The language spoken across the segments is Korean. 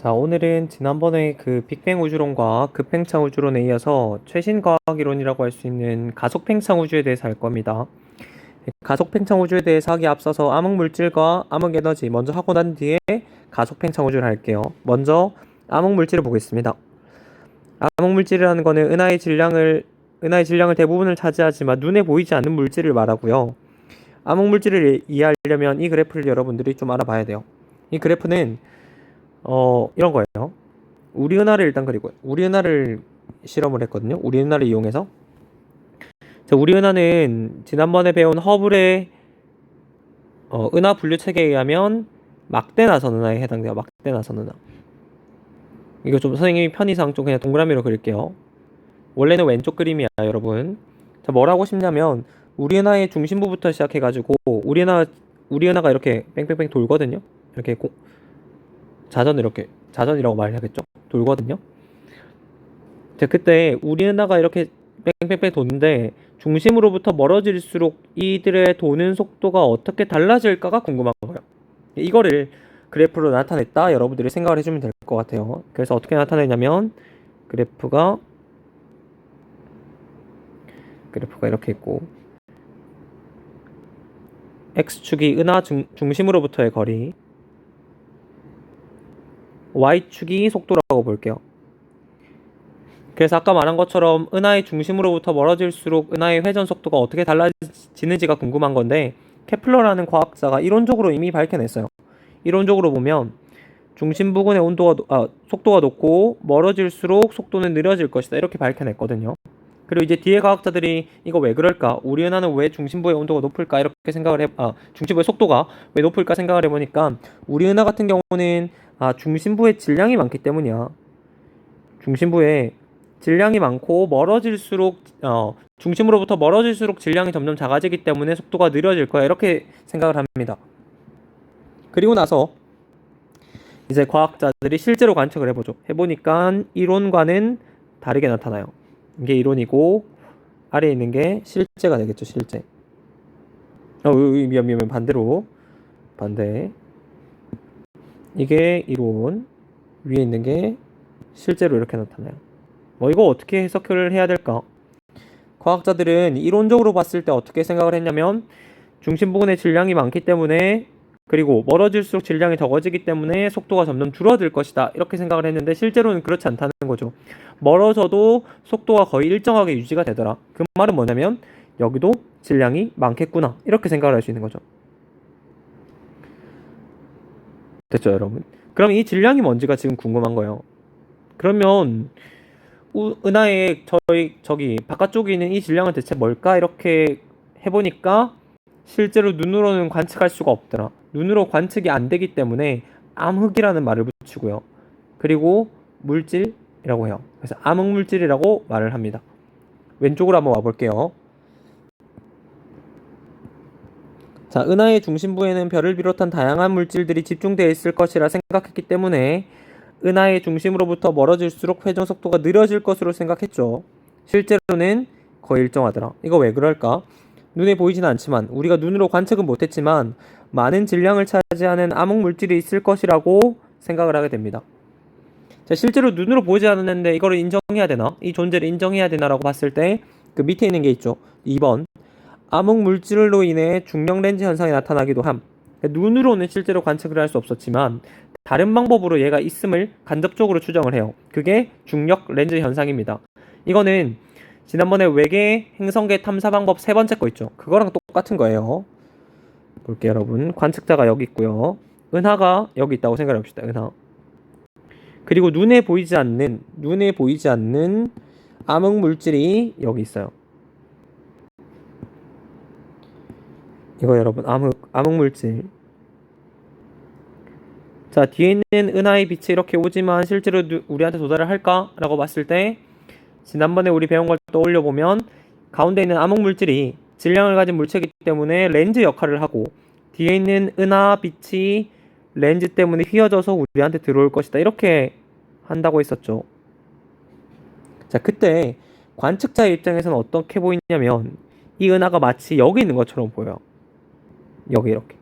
자, 오늘은 지난번에 그 빅뱅 우주론과 급팽창 우주론에 이어서 최신 과학 이론이라고 할 수 있는 가속 팽창 우주에 대해서 할 겁니다. 가속 팽창 우주에 대해서 하기 앞서서 암흑 물질과 암흑 에너지 먼저 하고 난 뒤에 가속 팽창 우주를 할게요. 먼저 암흑 물질을 보겠습니다. 암흑 물질이라는 거는 은하의 질량을 대부분을 차지하지만 눈에 보이지 않는 물질을 말하고요. 암흑 물질을 이해하려면 이 그래프를 여러분들이 좀 알아봐야 돼요. 이 그래프는 이런 거예요. 우리 은하를 일단 그리고 우리 은하를 실험을 했거든요. 우리 은하를 이용해서. 자, 우리 은하는 지난번에 배운 허블의 은하 분류 체계에 의하면 막대 나선 은하에 해당돼요. 막대 나선 은하. 이거 좀 선생님이 편의상 좀 그냥 동그라미로 그릴게요. 원래는 왼쪽 그림이야, 여러분. 자, 뭘 하고 싶냐면 우리 은하의 중심부부터 시작해가지고 우리 은하가 이렇게 뺑뺑뺑 돌거든요. 이렇게 자전이라고 말해야겠죠? 돌거든요. 자, 그때 우리 은하가 이렇게 뺑뺑뺑 도는데 중심으로부터 멀어질수록 이들의 도는 속도가 어떻게 달라질까가 궁금한 거예요. 이거를 그래프로 나타냈다 여러분들이 생각을 해주면 될 것 같아요. 그래서 어떻게 나타내냐면 그래프가 이렇게 있고 X축이 은하 중심으로부터의 거리, Y축이 속도라고 볼게요. 그래서 아까 말한 것처럼 은하의 중심으로부터 멀어질수록 은하의 회전 속도가 어떻게 달라지는지가 궁금한 건데 케플러라는 과학자가 이론적으로 이미 밝혀냈어요. 이론적으로 보면 중심 부근의 속도가 높고 멀어질수록 속도는 느려질 것이다. 이렇게 밝혀냈거든요. 그리고 이제 뒤에 과학자들이 이거 왜 그럴까? 우리 은하는 왜 중심부의 온도가 높을까? 이렇게 중심부의 속도가 왜 높을까 생각을 해보니까 우리 은하 같은 경우는 중심부에 질량이 많기 때문이야. 중심부에 질량이 많고 중심으로부터 멀어질수록 질량이 점점 작아지기 때문에 속도가 느려질 거야. 이렇게 생각을 합니다. 그리고 나서 이제 과학자들이 실제로 관측을 해보니까 이론과는 다르게 나타나요. 이게 이론이고 아래에 있는 게 실제가 되겠죠. 실제. 미안 반대. 이게 이론, 위에 있는 게 실제로 이렇게 나타나요. 이거 어떻게 해석을 해야 될까? 과학자들은 이론적으로 봤을 때 어떻게 생각을 했냐면 중심 부근의 질량이 많기 때문에 그리고 멀어질수록 질량이 적어지기 때문에 속도가 점점 줄어들 것이다. 이렇게 생각을 했는데 실제로는 그렇지 않다는 거죠. 멀어져도 속도가 거의 일정하게 유지가 되더라. 그 말은 뭐냐면 여기도 질량이 많겠구나. 이렇게 생각을 할 수 있는 거죠. 됐죠, 여러분? 그럼 이 질량이 뭔지가 지금 궁금한 거예요. 그러면 은하의 저기 바깥쪽에 있는 이 질량은 대체 뭘까? 이렇게 해보니까 실제로 눈으로는 관측할 수가 없더라. 눈으로 관측이 안 되기 때문에 암흑이라는 말을 붙이고요. 그리고 물질이라고 해요. 그래서 암흑물질이라고 말을 합니다. 왼쪽으로 한번 와볼게요. 자, 은하의 중심부에는 별을 비롯한 다양한 물질들이 집중되어 있을 것이라 생각했기 때문에 은하의 중심으로부터 멀어질수록 회전 속도가 느려질 것으로 생각했죠. 실제로는 거의 일정하더라. 이거 왜 그럴까? 눈에 보이지는 않지만 우리가 눈으로 관측은 못했지만 많은 질량을 차지하는 암흑 물질이 있을 것이라고 생각을 하게 됩니다. 자, 실제로 눈으로 보이지 않았는데 이거를 인정해야 되나? 이 존재를 인정해야 되나라고 봤을 때 그 밑에 있는 게 있죠. 2번. 암흑 물질로 인해 중력 렌즈 현상이 나타나기도 함. 눈으로는 실제로 관측을 할 수 없었지만 다른 방법으로 얘가 있음을 간접적으로 추정을 해요. 그게 중력 렌즈 현상입니다. 이거는 지난번에 외계 행성계 탐사 방법 세 번째 거 있죠. 그거랑 똑같은 거예요. 볼게요, 여러분. 관측자가 여기 있고요. 은하가 여기 있다고 생각해 봅시다. 은하. 그리고 눈에 보이지 않는 암흑 물질이 여기 있어요. 이거 여러분, 암흑 물질. 자, 뒤에 있는 은하의 빛이 이렇게 오지만 실제로 우리한테 도달을 할까? 라고 봤을 때 지난번에 우리 배운 걸 떠올려 보면 가운데 있는 암흑 물질이 질량을 가진 물체이기 때문에 렌즈 역할을 하고 뒤에 있는 은하 빛이 렌즈 때문에 휘어져서 우리한테 들어올 것이다. 이렇게 한다고 했었죠. 자, 그때 관측자의 입장에서는 어떻게 보이냐면 이 은하가 마치 여기 있는 것처럼 보여요. 여기 이렇게.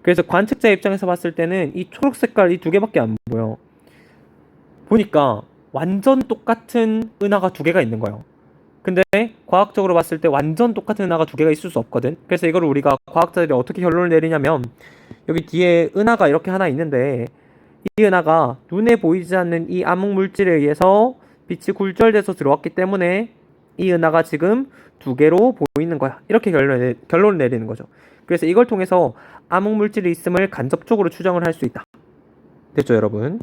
그래서 관측자 입장에서 봤을 때는 이 초록 색깔 이 두 개밖에 안 보여. 보니까 완전 똑같은 은하가 두 개가 있는 거예요. 근데 과학적으로 봤을 때 완전 똑같은 은하가 두 개가 있을 수 없거든. 그래서 이걸 우리가 과학자들이 어떻게 결론을 내리냐면, 여기 뒤에 은하가 이렇게 하나 있는데, 이 은하가 눈에 보이지 않는 이 암흑 물질에 의해서 빛이 굴절돼서 들어왔기 때문에 이 은하가 지금 두 개로 보이는 거야. 이렇게 결론을 내리는 거죠. 그래서 이걸 통해서 암흑 물질이 있음을 간접적으로 추정을 할 수 있다. 됐죠, 여러분?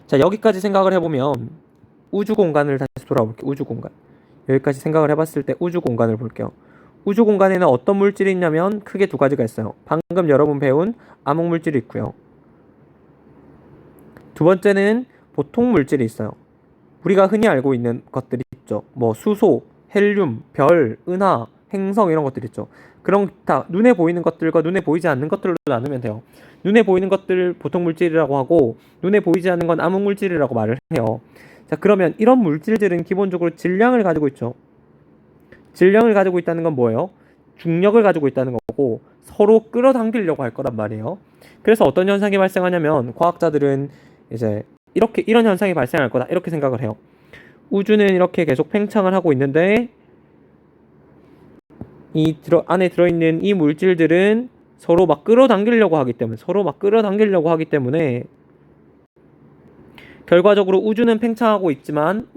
자, 여기까지 생각을 해보면 우주 공간을 다시 돌아볼게요. 우주 공간. 여기까지 생각을 해봤을 때 우주 공간을 볼게요. 우주 공간에는 어떤 물질이 있냐면 크게 두 가지가 있어요. 방금 여러분 배운 암흑 물질이 있고요. 두 번째는 보통 물질이 있어요. 우리가 흔히 알고 있는 것들이 있죠. 뭐 수소, 헬륨, 별, 은하, 행성 이런 것들 있죠. 그런 다 눈에 보이는 것들과 눈에 보이지 않는 것들로 나누면 돼요. 눈에 보이는 것들 보통 물질이라고 하고, 눈에 보이지 않는 건 암흑 물질이라고 말을 해요. 자, 그러면 이런 물질들은 기본적으로 질량을 가지고 있죠. 질량을 가지고 있다는 건 뭐예요? 중력을 가지고 있다는 거고, 서로 끌어당기려고 할 거란 말이에요. 그래서 어떤 현상이 발생하냐면 과학자들은 이제 이런 현상이 발생할 거다 이렇게 생각을 해요. 우주는 이렇게 계속 팽창을 하고 있는데 안에 들어있는 이 물질들은 서로 막 끌어당기려고 하기 때문에 결과적으로 우주는 팽창하고 있지만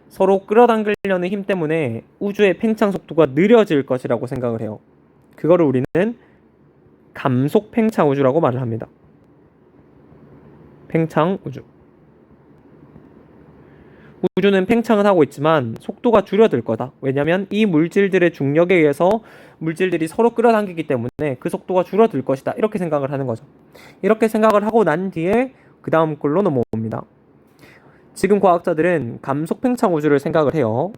서로 끌어당기려는 힘 때문에 우주의 팽창 속도가 느려질 것이라고 생각을 해요. 그거를 우리는 감속 팽창 우주라고 말을 합니다. 팽창 우주. 우주는 팽창을 하고 있지만 속도가 줄어들 거다. 왜냐면 이 물질들의 중력에 의해서 물질들이 서로 끌어당기기 때문에 그 속도가 줄어들 것이다. 이렇게 생각을 하는 거죠. 이렇게 생각을 하고 난 뒤에 그 다음 걸로 넘어옵니다. 지금 과학자들은 감속 팽창 우주를 생각을 해요.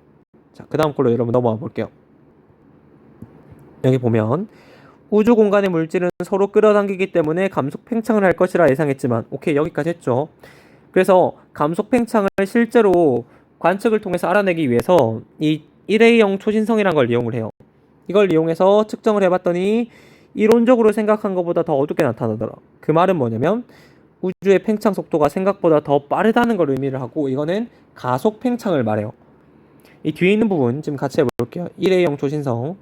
자, 그 다음 걸로 여러분 넘어와 볼게요. 여기 보면 우주 공간의 물질은 서로 끌어당기기 때문에 감속 팽창을 할 것이라 예상했지만, 오케이, 여기까지 했죠. 그래서 감속 팽창을 실제로 관측을 통해서 알아내기 위해서 이 1A형 초신성이라는 걸 이용을 해요. 이걸 이용해서 측정을 해봤더니 이론적으로 생각한 것보다 더 어둡게 나타나더라. 그 말은 뭐냐면 우주의 팽창 속도가 생각보다 더 빠르다는 걸 의미를 하고, 이거는 가속 팽창을 말해요. 이 뒤에 있는 부분 지금 같이 해볼게요. 1A형 초신성,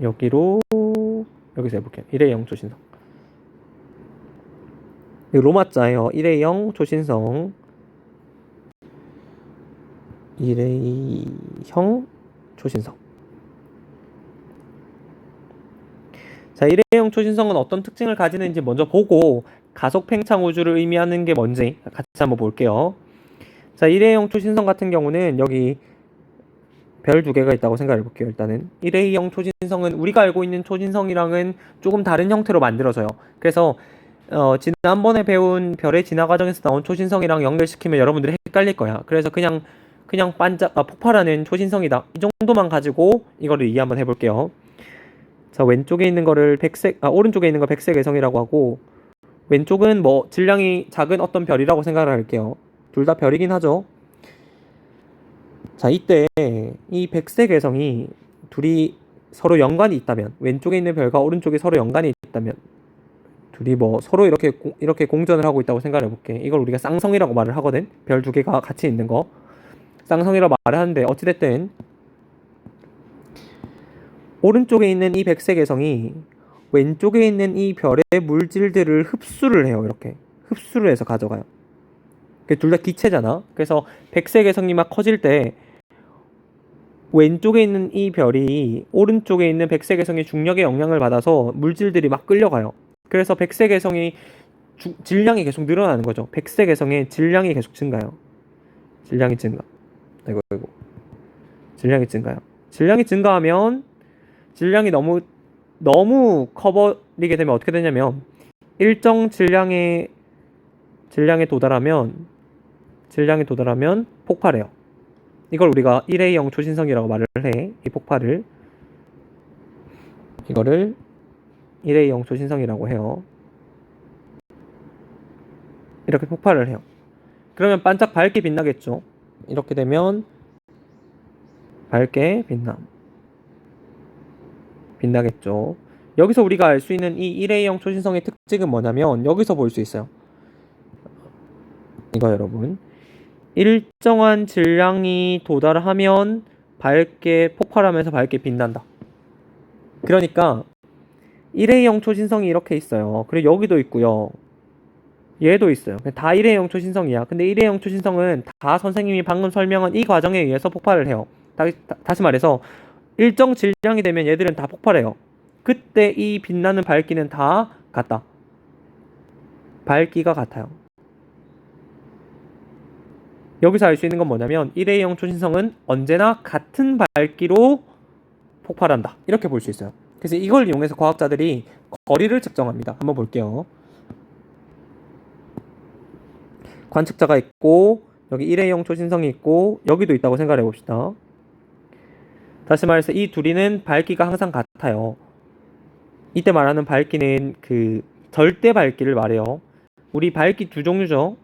여기서 해볼게요. 1A형 초신성. 로마자예요. 1A형 초신성. 1A형 초신성. 자, 1A형 초신성은 어떤 특징을 가지는지 먼저 보고 가속 팽창 우주를 의미하는 게 뭔지 같이 한번 볼게요. 자, 1A형 초신성 같은 경우는 여기 별 두 개가 있다고 생각해 볼게요. 일단은 1A형 초신성은 우리가 알고 있는 초신성이랑은 조금 다른 형태로 만들어져요. 그래서 지난번에 배운 별의 진화 과정에서 나온 초신성이랑 연결시키면 여러분들이 헷갈릴 거야. 그래서 그냥 폭발하는 초신성이다, 이 정도만 가지고 이거를 이해 한번 해볼게요. 자, 왼쪽에 있는 거를 오른쪽에 있는 거 백색 외성이라고 하고, 왼쪽은 뭐 질량이 작은 어떤 별이라고 생각을 할게요. 둘 다 별이긴 하죠. 자, 이때 이 백색 외성이 둘이 서로 연관이 있다면, 왼쪽에 있는 별과 오른쪽에 서로 연관이 있다면, 둘이 뭐 서로 이렇게 공전을 하고 있다고 생각을 해볼게. 이걸 우리가 쌍성이라고 말을 하거든. 별 두 개가 같이 있는 거 쌍성이라고 말을 하는데, 어찌됐든 오른쪽에 있는 이 백색 외성이 왼쪽에 있는 이 별의 물질들을 흡수를 해요. 이렇게 흡수를 해서 가져가요. 둘 다 기체잖아. 그래서 백색 외성이 막 커질 때 왼쪽에 있는 이 별이 오른쪽에 있는 백색 외성의 중력의 영향을 받아서 물질들이 막 끌려가요. 그래서 백색 외성이 질량이 계속 늘어나는 거죠. 백색 외성의 질량이 계속 증가해요. 질량이 증가. 질량이 증가요. 질량이 증가하면 질량이 너무 커버리게 되면 어떻게 되냐면, 일정 질량에 도달하면 폭발해요. 이걸 우리가 1A형 초신성이라고 말을 해. 이 폭발을, 이거를 1A형 초신성이라고 해요. 이렇게 폭발을 해요. 그러면 반짝 밝게 빛나겠죠. 이렇게 되면 밝게 빛나겠죠. 여기서 우리가 알 수 있는 이 일회용 초신성의 특징은 뭐냐면 여기서 볼 수 있어요. 이거 여러분, 일정한 질량이 도달하면 밝게 폭발하면서 밝게 빛난다. 그러니까 일회용 초신성이 이렇게 있어요. 그리고 여기도 있고요. 얘도 있어요. 다 일회용 초신성이야. 근데 일회용 초신성은 다 선생님이 방금 설명한 이 과정에 의해서 폭발을 해요. 다시 말해서 일정 질량이 되면 얘들은 다 폭발해요. 그때 이 빛나는 밝기는 다 같다. 밝기가 같아요. 여기서 알 수 있는 건 뭐냐면 일회용 초신성은 언제나 같은 밝기로 폭발한다. 이렇게 볼 수 있어요. 그래서 이걸 이용해서 과학자들이 거리를 측정합니다. 한번 볼게요. 관측자가 있고 여기 일회용 초신성이 있고 여기도 있다고 생각해 봅시다. 다시 말해서 이 둘이는 밝기가 항상 같아요. 이때 말하는 밝기는 그 절대 밝기를 말해요. 우리 밝기 두 종류죠.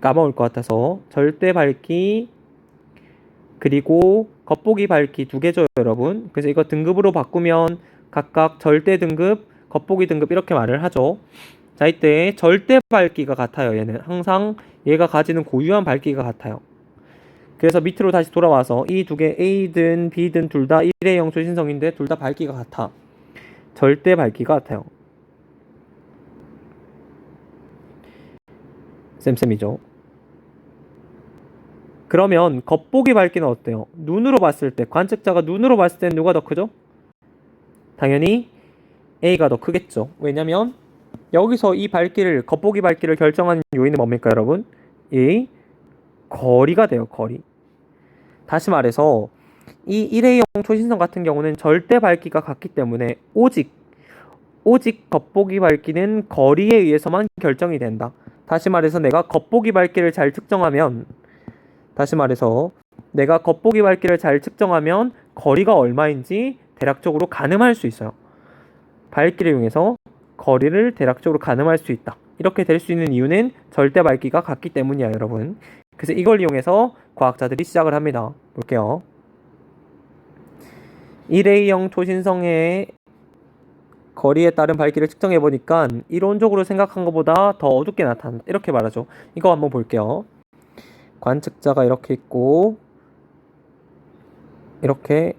까먹을 것 같아서 절대 밝기 그리고 겉보기 밝기 두 개죠, 여러분. 그래서 이거 등급으로 바꾸면 각각 절대 등급, 겉보기 등급 이렇게 말을 하죠. 자, 이때 절대 밝기가 같아요. 얘는 항상 얘가 가지는 고유한 밝기가 같아요. 그래서 밑으로 다시 돌아와서 이 두 개 A든 B든 둘 다 일회용 초신성인데 둘 다 밝기가 같아. 절대 밝기가 같아요. 쌤쌤이죠. 그러면 겉보기 밝기는 어때요? 눈으로 봤을 때, 관측자가 눈으로 봤을 때 누가 더 크죠? 당연히 A가 더 크겠죠. 왜냐면 여기서 이 밝기를, 겉보기 밝기를 결정하는 요인은 뭡니까, 여러분? 이 거리가 돼요, 거리. 다시 말해서 이 일회용 초신성 같은 경우는 절대 밝기가 같기 때문에 오직 겉보기 밝기는 거리에 의해서만 결정이 된다. 다시 말해서 내가 겉보기 밝기를 잘 측정하면 거리가 얼마인지 대략적으로 가늠할 수 있어요. 밝기를 이용해서 거리를 대략적으로 가늠할 수 있다. 이렇게 될 수 있는 이유는 절대 밝기가 같기 때문이야, 여러분. 그래서 이걸 이용해서 과학자들이 시작을 합니다. 볼게요. 일회용 초신성의 거리에 따른 밝기를 측정해 보니까 이론적으로 생각한 것보다 더 어둡게 나타난다. 이렇게 말하죠. 이거 한번 볼게요. 관측자가 이렇게 있고 이렇게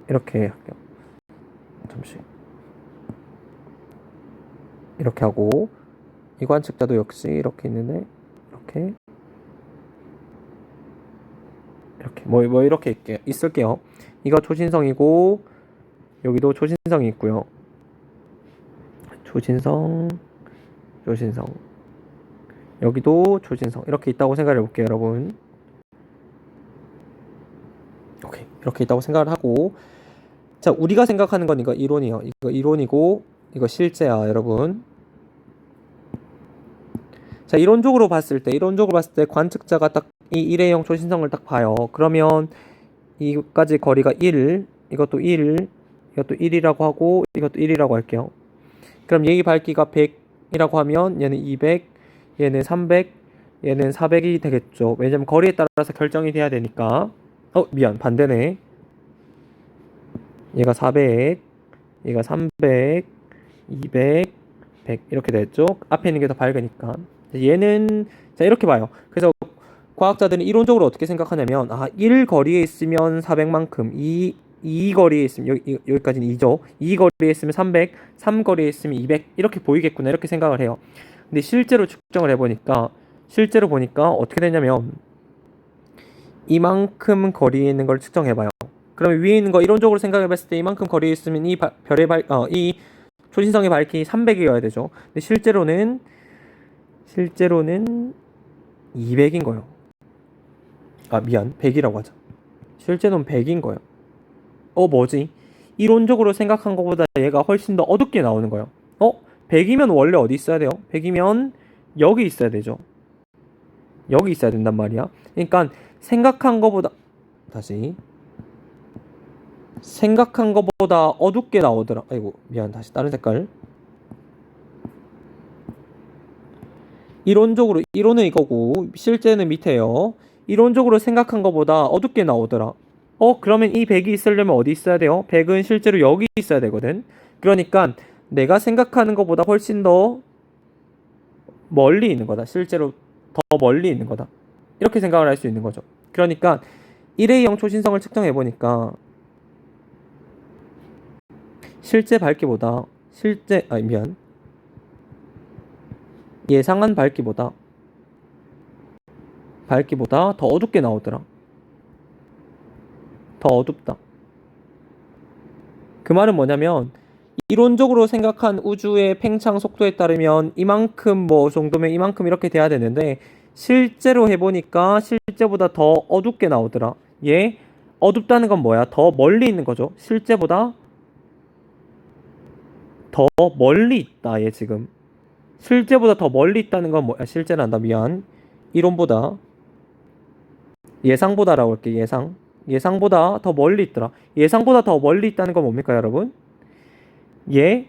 할게요. 잠시 이렇게 하고 이 관측자도 역시 이렇게 있는데 이렇게 뭐 이렇게 있을게요. 이거 초신성이고 여기도 초신성이 있고요. 초신성 여기도 초신성 이렇게 있다고 생각해 볼게요, 여러분. 오케이, 이렇게 있다고 생각을 하고, 자, 우리가 생각하는 건 이거 이론이에요. 이거 이론이고 이거 실제야, 여러분. 자, 이론적으로 봤을 때 관측자가 딱 이 일회용 초신성을 딱 봐요. 그러면 이까지 거리가 1, 이것도 1이라고 하고 이것도 1이라고 할게요. 그럼 얘의 밝기가 100이라고 하면 얘는 200, 얘는 300, 얘는 400이 되겠죠. 왜냐면 거리에 따라서 결정이 돼야 되니까. 미안, 반대네. 얘가 400, 얘가 300, 200, 100 이렇게 됐죠. 앞에 있는 게 더 밝으니까. 얘는 자 이렇게 봐요. 그래서 과학자들은 이론적으로 어떻게 생각하냐면 1 거리에 있으면 400만큼, 2 거리에 있으면 여기까지는 2죠. 2 거리에 있으면 300, 3 거리에 있으면 200 이렇게 보이겠구나 이렇게 생각을 해요. 근데 실제로 측정을 해보니까 어떻게 되냐면 이만큼 거리에 있는 걸 측정해봐요. 그러면 위에 있는 거 이론적으로 생각해봤을 때 이만큼 거리에 있으면 이 초신성의 밝기 300이어야 되죠. 근데 실제로는 200인 거예요. 미안, 100이라고 하자. 실제로는 100인 거예요. 뭐지? 이론적으로 생각한 것보다 얘가 훨씬 더 어둡게 나오는 거예요. 100이면 원래 어디 있어야 돼요? 100이면 여기 있어야 되죠. 여기 있어야 된단 말이야. 그러니까 생각한 것보다 어둡게 나오더라. 아이고, 미안. 다시 다른 색깔. 이론은 이거고 실제는 밑에요. 이론적으로 생각한 것보다 어둡게 나오더라. 그러면 이 100이 있으려면 어디 있어야 돼요? 100은 실제로 여기 있어야 되거든. 그러니까 내가 생각하는 것보다 훨씬 더 멀리 있는 거다. 실제로 더 멀리 있는 거다. 이렇게 생각을 할 수 있는 거죠. 그러니까 1A형 초신성을 측정해 보니까 실제 밝기보다 예상한 밝기보다 더 어둡게 나오더라. 더 어둡다. 그 말은 뭐냐면 이론적으로 생각한 우주의 팽창 속도에 따르면 이만큼 뭐 정도면 이만큼 이렇게 돼야 되는데 실제로 해보니까 실제보다 더 어둡게 나오더라. 얘 어둡다는 건 뭐야? 더 멀리 있는 거죠. 실제보다 더 멀리 있다. 얘 지금 실제보다 더 멀리 있다는 건 뭐야? 실제란다. 미안. 이론보다 예상보다라고 할게. 예상보다 더 멀리 있더라. 예상보다 더 멀리 있다는 건 뭡니까, 여러분? 얘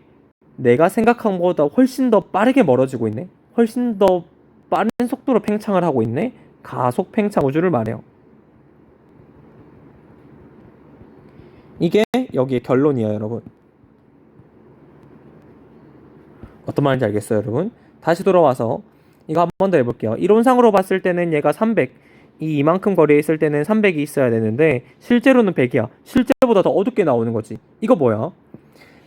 내가 생각한 것보다 훨씬 더 빠르게 멀어지고 있네. 훨씬 더 빠른 속도로 팽창을 하고 있네. 가속 팽창 우주를 말해요. 이게 여기의 결론이에요, 여러분. 어떤 말인지 알겠어요, 여러분? 다시 돌아와서 이거 한 번 더 해볼게요. 이론상으로 봤을 때는 얘가 300, 이만큼 거리에 있을 때는 300이 있어야 되는데 실제로는 100이야. 실제보다 더 어둡게 나오는 거지. 이거 뭐야?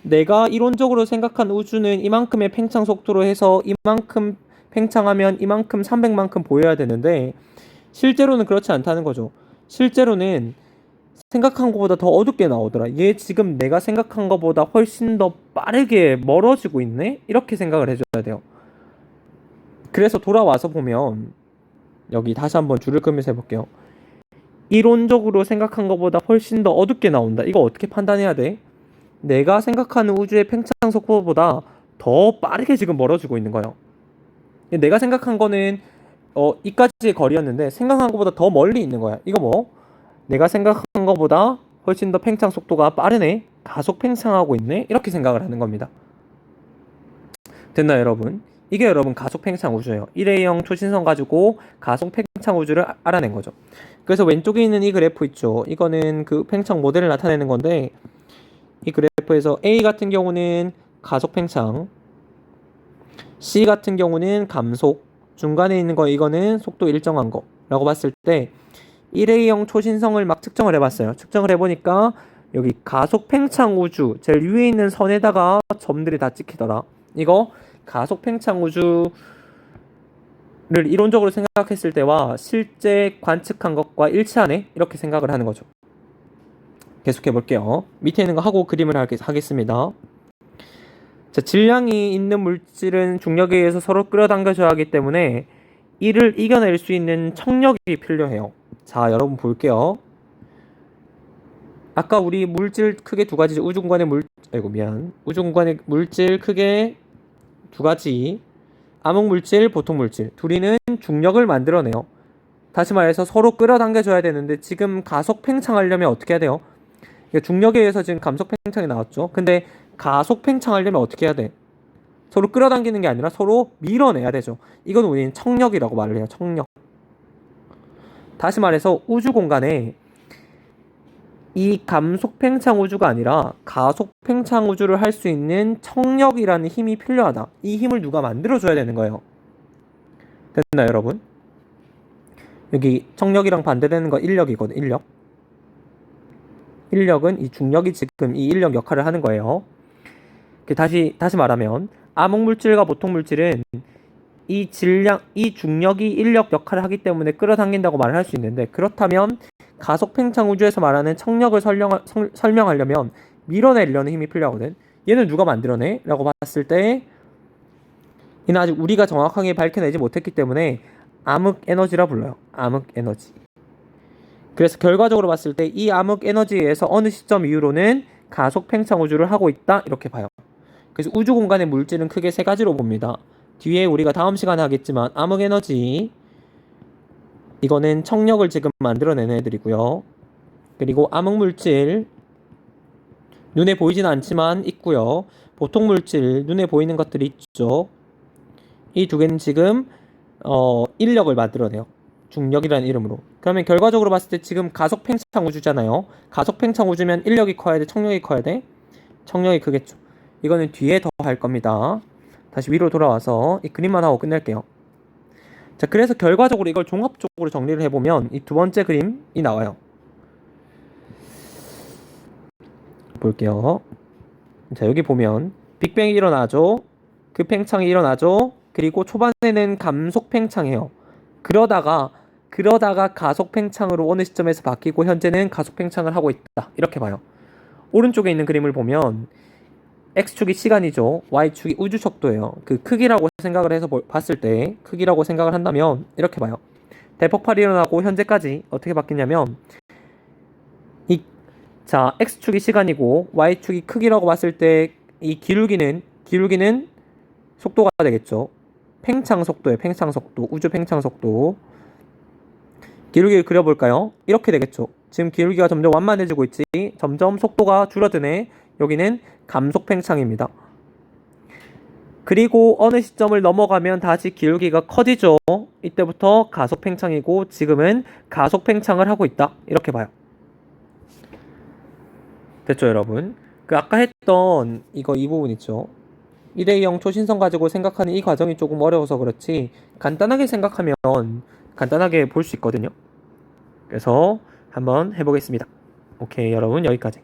내가 이론적으로 생각한 우주는 이만큼의 팽창 속도로 해서 이만큼 팽창하면 이만큼 300만큼 보여야 되는데 실제로는 그렇지 않다는 거죠. 실제로는 생각한 것보다 더 어둡게 나오더라. 얘 지금 내가 생각한 것보다 훨씬 더 빠르게 멀어지고 있네? 이렇게 생각을 해줘야 돼요. 그래서 돌아와서 보면 여기 다시 한번 줄을 끄면서 해볼게요. 이론적으로 생각한 것보다 훨씬 더 어둡게 나온다. 이거 어떻게 판단해야 돼? 내가 생각하는 우주의 팽창 속도보다 더 빠르게 지금 멀어지고 있는 거예요. 내가 생각한 거는 이까지의 거리였는데 생각한 것보다 더 멀리 있는 거야. 이거 뭐? 내가 생각한 것보다 훨씬 더 팽창 속도가 빠르네. 가속 팽창하고 있네. 이렇게 생각을 하는 겁니다. 됐나요, 여러분? 이게 여러분 가속 팽창 우주예요. 1A형 초신성 가지고 가속 팽창 우주를 알아낸 거죠. 그래서 왼쪽에 있는 이 그래프 있죠. 이거는 그 팽창 모델을 나타내는 건데 이 그래프에서 A 같은 경우는 가속 팽창, C 같은 경우는 감속, 중간에 있는 거 이거는 속도 일정한 거라고 봤을 때 1A형 초신성을 막 측정을 해봤어요. 측정을 해보니까 여기 가속 팽창 우주 제일 위에 있는 선에다가 점들이 다 찍히더라. 이거 가속 팽창 우주를 이론적으로 생각했을 때와 실제 관측한 것과 일치하네? 이렇게 생각을 하는 거죠. 계속해 볼게요. 밑에 있는 거 하고 그림을 하겠습니다. 자, 질량이 있는 물질은 중력에 의해서 서로 끌어당겨져야 하기 때문에 이를 이겨낼 수 있는 청력이 필요해요. 자, 여러분 볼게요. 아까 우리 물질 크게 두 가지, 우주 공간의 물질 크게 두 가지, 암흑 물질, 보통 물질 둘이는 중력을 만들어내요. 다시 말해서 서로 끌어당겨줘야 되는데 지금 가속 팽창하려면 어떻게 해야 돼요? 중력에 의해서 지금 감속 팽창이 나왔죠. 근데 가속 팽창하려면 어떻게 해야 돼? 서로 끌어당기는 게 아니라 서로 밀어내야 되죠. 이건 우리는 청력이라고 말을 해요. 청력. 다시 말해서 우주 공간에 이 감속 팽창 우주가 아니라 가속 팽창 우주를 할 수 있는 청력이라는 힘이 필요하다. 이 힘을 누가 만들어줘야 되는 거예요. 됐나요, 여러분? 여기 청력이랑 반대되는 거 인력이거든. 인력은 이 중력이 지금 이 인력 역할을 하는 거예요. 다시 말하면 암흑 물질과 보통 물질은 이 중력이 인력 역할을 하기 때문에 끌어당긴다고 말을 할 수 있는데 그렇다면 가속 팽창 우주에서 말하는 청력을 설명하려면 밀어내려는 힘이 필요하거든. 얘는 누가 만들어내? 라고 봤을 때 얘는 아직 우리가 정확하게 밝혀내지 못했기 때문에 암흑 에너지라 불러요. 암흑 에너지. 그래서 결과적으로 봤을 때 이 암흑 에너지에 의해서 어느 시점 이후로는 가속 팽창 우주를 하고 있다 이렇게 봐요. 그래서 우주 공간의 물질은 크게 세 가지로 봅니다. 뒤에 우리가 다음 시간에 하겠지만 암흑 에너지 이거는 청력을 지금 만들어내는 애들이고요. 그리고 암흑 물질 눈에 보이지는 않지만 있고요. 보통 물질 눈에 보이는 것들이 있죠. 이 두 개는 지금 인력을 만들어내요. 중력이라는 이름으로. 그러면 결과적으로 봤을 때 지금 가속 팽창 우주잖아요. 가속 팽창 우주면 인력이 커야 돼, 청력이 커야 돼? 청력이 크겠죠. 이거는 뒤에 더 할 겁니다. 다시 위로 돌아와서 이 그림만 하고 끝낼게요. 자, 그래서 결과적으로 이걸 종합적으로 정리를 해보면 이 두 번째 그림이 나와요. 볼게요. 자, 여기 보면 빅뱅이 일어나죠. 그 팽창이 일어나죠. 그리고 초반에는 감속 팽창해요. 그러다가 가속 팽창으로 어느 시점에서 바뀌고 현재는 가속 팽창을 하고 있다. 이렇게 봐요. 오른쪽에 있는 그림을 보면 X축이 시간이죠. Y축이 우주 속도예요. 그 크기라고 생각을 해서 봤을 때 크기라고 생각을 한다면 이렇게 봐요. 대폭발이 일어나고 현재까지 어떻게 바뀌냐면 자, X축이 시간이고 Y축이 크기라고 봤을 때 이 기울기는 속도가 되겠죠. 팽창 속도예요. 팽창 속도. 우주 팽창 속도. 기울기를 그려볼까요? 이렇게 되겠죠. 지금 기울기가 점점 완만해지고 있지. 점점 속도가 줄어드네. 여기는 감속 팽창입니다. 그리고 어느 시점을 넘어가면 다시 기울기가 커지죠. 이때부터 가속 팽창이고 지금은 가속 팽창을 하고 있다. 이렇게 봐요. 됐죠, 여러분? 그 아까 했던 이 부분 있죠. 1대0 초신성 가지고 생각하는 이 과정이 조금 어려워서 그렇지 간단하게 생각하면 간단하게 볼 수 있거든요. 그래서 한번 해보겠습니다. 오케이, 여러분 여기까지.